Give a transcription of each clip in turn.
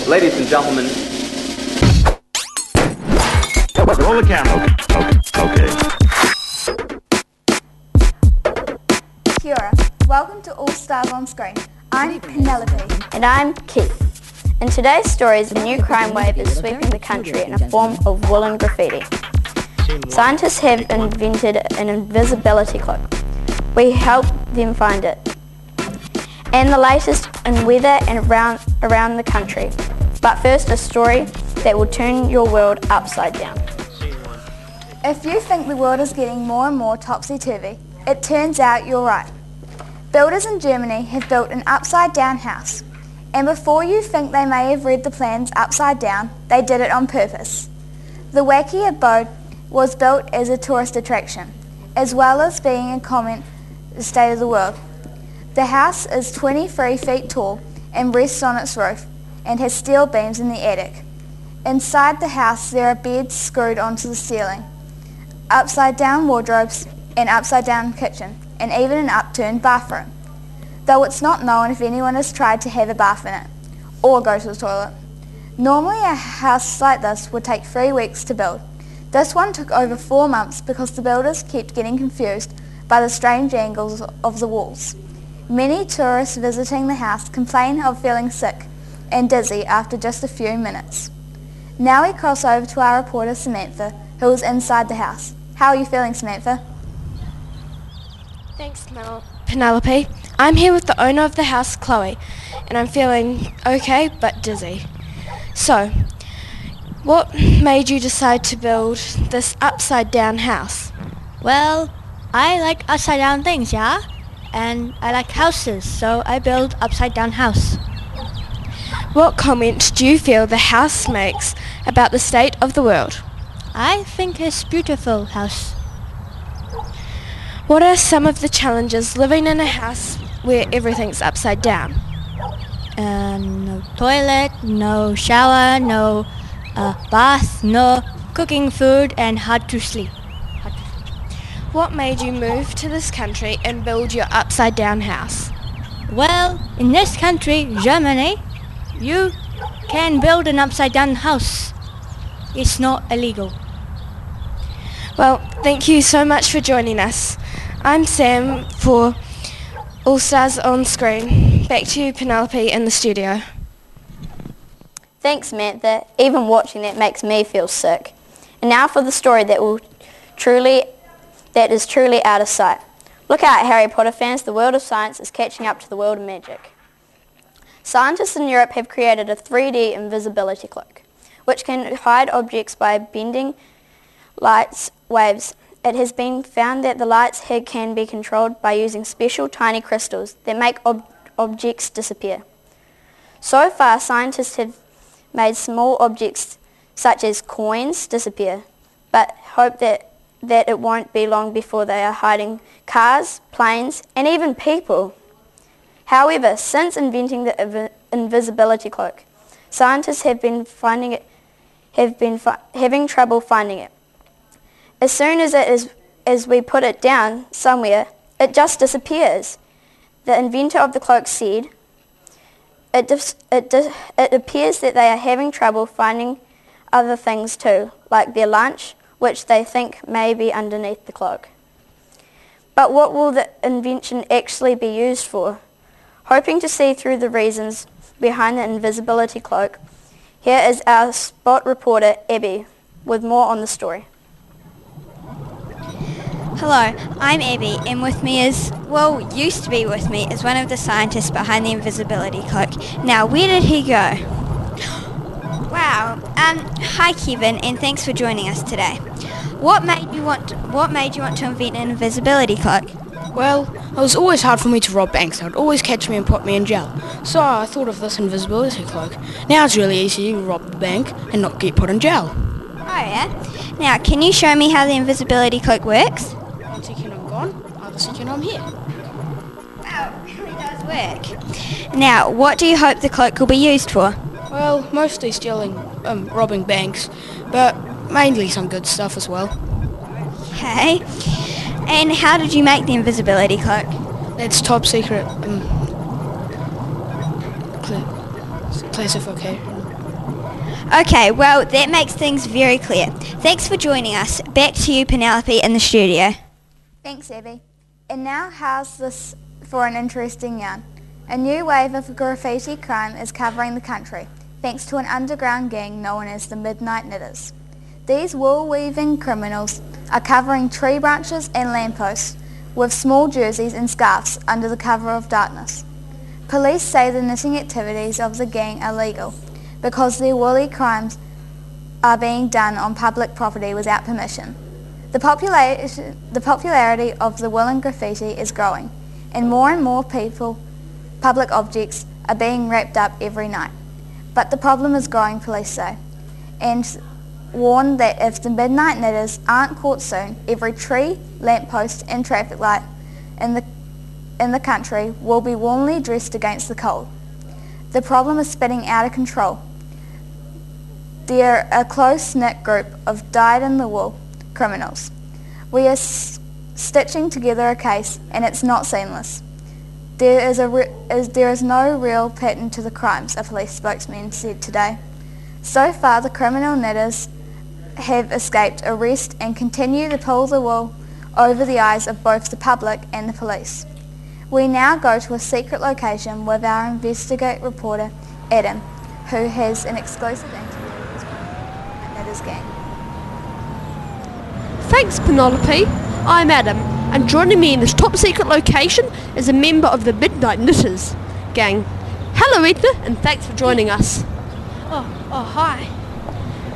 Ladies and gentlemen. Roll the camera. Okay. Kia ora. Welcome to All Stars on Screen. I'm Penelope. And I'm Keith. In today's stories, a new crime wave is sweeping the country in a form of woolen graffiti. Scientists have invented an invisibility cloak. We help them find it. And the latest in weather and around the country. But first, a story that will turn your world upside down. If you think the world is getting more and more topsy-turvy, it turns out you're right. Builders in Germany have built an upside-down house. And before you think they may have read the plans upside down, they did it on purpose. The wacky abode was built as a tourist attraction, as well as being a comment on the state of the world. The house is 23 feet tall and rests on its roof and has steel beams in the attic. Inside the house there are beds screwed onto the ceiling, upside-down wardrobes, an upside-down kitchen, and even an upturned bathroom. Though it's not known if anyone has tried to have a bath in it, or go to the toilet. Normally a house like this would take 3 weeks to build. This one took over 4 months because the builders kept getting confused by the strange angles of the walls. Many tourists visiting the house complain of feeling sick and dizzy after just a few minutes. Now we cross over to our reporter Samantha, who is inside the house. How are you feeling, Samantha? Thanks, Penelope. I'm here with the owner of the house, Chloe, and I'm feeling okay but dizzy. So, what made you decide to build this upside-down house? Well, I like upside-down things, yeah? And I like houses, so I build upside-down house. What comment do you feel the house makes about the state of the world? I think it's beautiful house. What are some of the challenges living in a house where everything's upside down? No toilet, no shower, no bath, no cooking food, and hard to sleep. What made you move to this country and build your upside down house? Well, in this country, Germany, you can build an upside down house. It's not illegal. Well, thank you so much for joining us. I'm Sam for All Stars on Screen. Back to you, Penelope, in the studio. Thanks, Samantha. Even watching that makes me feel sick. And now for the story that is truly out of sight. Look out, Harry Potter fans, the world of science is catching up to the world of magic. Scientists in Europe have created a 3D invisibility cloak, which can hide objects by bending light waves. It has been found that the lights here can be controlled by using special tiny crystals that make objects disappear. So far, scientists have made small objects such as coins disappear, but hope that it won't be long before they are hiding cars, planes, and even people. However, since inventing the invisibility cloak, scientists have been having trouble finding it. As soon as we put it down somewhere, it just disappears. The inventor of the cloak said, it appears that they are having trouble finding other things too, like their lunch, which they think may be underneath the cloak. But what will the invention actually be used for? Hoping to see through the reasons behind the invisibility cloak, here is our spot reporter, Abby, with more on the story. Hello, I'm Abby, and with me used to be with me, is one of the scientists behind the invisibility cloak. Now, where did he go? Wow. Hi Kevin, and thanks for joining us today. What made you want to invent an invisibility cloak? Well, it was always hard for me to rob banks. They would always catch me and put me in jail. So I thought of this invisibility cloak. Now it's really easy to rob the bank and not get put in jail. Oh yeah? Now, can you show me how the invisibility cloak works? 1 second I'm gone, other second I'm here. Wow, it really does work. Now, what do you hope the cloak will be used for? Well, mostly robbing banks, but mainly some good stuff as well. Okay. And how did you make the invisibility cloak? It's top secret. Classification. Okay, well, that makes things very clear. Thanks for joining us. Back to you, Penelope, in the studio. Thanks, Abby. And now how's this for an interesting yarn? A new wave of graffiti crime is covering the country, thanks to an underground gang known as the Midnight Knitters. These wool-weaving criminals are covering tree branches and lampposts with small jerseys and scarves under the cover of darkness. Police say the knitting activities of the gang are legal because their woolly crimes are being done on public property without permission. The popularity of the woolen graffiti is growing, and more public objects are being wrapped up every night. But the problem is growing, police say, and warn that if the Midnight Knitters aren't caught soon, every tree, lamppost and traffic light in the country will be warmly dressed against the cold. The problem is spinning out of control. They're a close-knit group of dyed-in-the-wool criminals. We are stitching together a case, and it's not seamless. There is no real pattern to the crimes, a police spokesman said today. So far, the criminal knitters have escaped arrest and continue to pull the wool over the eyes of both the public and the police. We now go to a secret location with our investigate reporter, Adam, who has an exclusive interview with the Knitters gang. Thanks, Penelope. I'm Adam, and joining me in this top secret location is a member of the Midnight Knitters gang. Hello, Edna, and thanks for joining us. Oh, hi.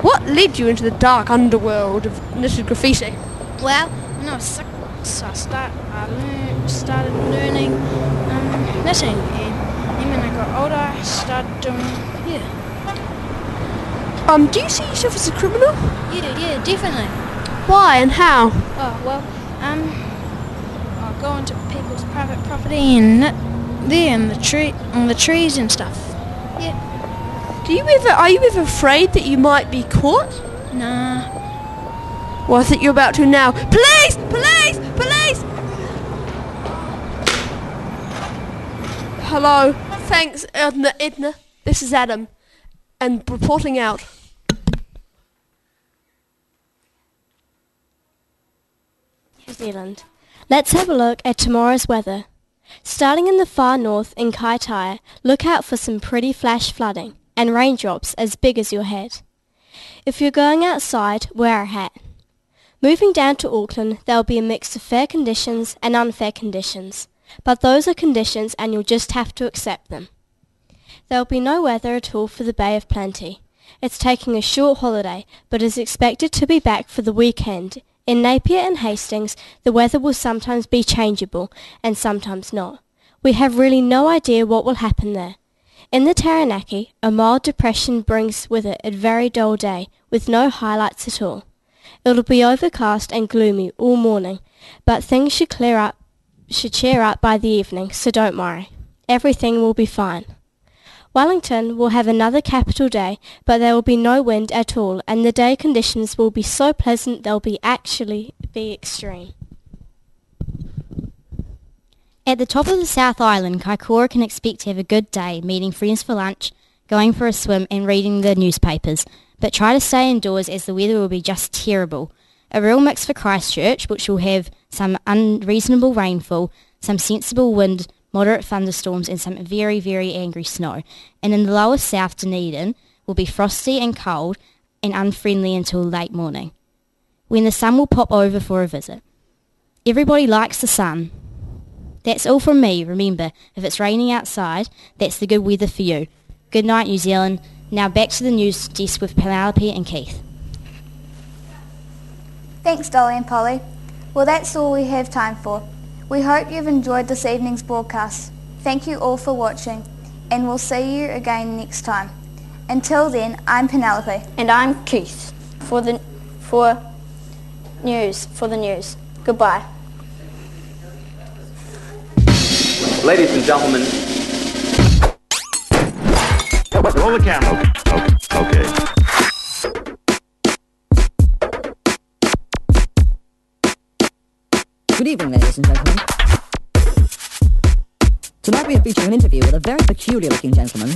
What led you into the dark underworld of knitted graffiti? Well, when I was 6, I started learning knitting, and then when I got older, I started doing, Do you see yourself as a criminal? Yeah, definitely. Why and how? Oh, well, I'll go into people's private property and knit there on the trees and stuff. Yeah. Are you ever afraid that you might be caught? Nah. Well, I think you're about to now. Police! Police! Police! Hello. Thanks, Edna. This is Adam. And reporting out. New Zealand. Let's have a look at tomorrow's weather. Starting in the far north in Kaitaia, look out for some pretty flash flooding and raindrops as big as your head. If you're going outside, wear a hat. Moving down to Auckland, there'll be a mix of fair conditions and unfair conditions, but those are conditions and you'll just have to accept them. There'll be no weather at all for the Bay of Plenty. It's taking a short holiday, but is expected to be back for the weekend. In Napier and Hastings, the weather will sometimes be changeable and sometimes not. We have really no idea what will happen there. In the Taranaki, a mild depression brings with it a very dull day, with no highlights at all. It'll be overcast and gloomy all morning, but things should cheer up by the evening, so don't worry. Everything will be fine. Wellington will have another capital day, but there will be no wind at all, and the day conditions will be so pleasant they'll be extreme. At the top of the South Island, Kaikoura can expect to have a good day, meeting friends for lunch, going for a swim and reading the newspapers, but try to stay indoors as the weather will be just terrible. A real mix for Christchurch, which will have some unreasonable rainfall, some sensible wind, moderate thunderstorms and some very, very angry snow. And in the lower south, Dunedin will be frosty and cold and unfriendly until late morning, when the sun will pop over for a visit. Everybody likes the sun. That's all from me. Remember, if it's raining outside, that's the good weather for you. Good night, New Zealand. Now back to the news desk with Penelope and Keith. Thanks, Dolly and Polly. Well, that's all we have time for. We hope you've enjoyed this evening's broadcast. Thank you all for watching, and we'll see you again next time. Until then, I'm Penelope. And I'm Keith for the news. Goodbye. Ladies and gentlemen. Roll the camera. Okay. Good evening, ladies and gentlemen. Tonight we are featuring an interview with a very peculiar-looking gentleman.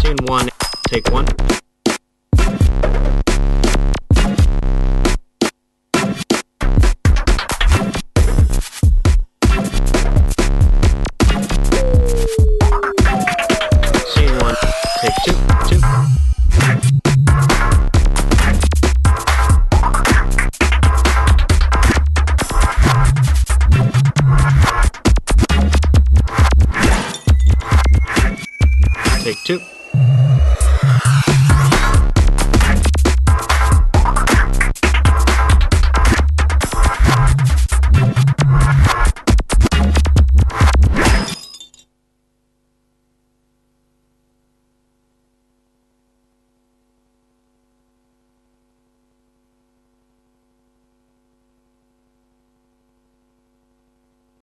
Scene 1, take 1.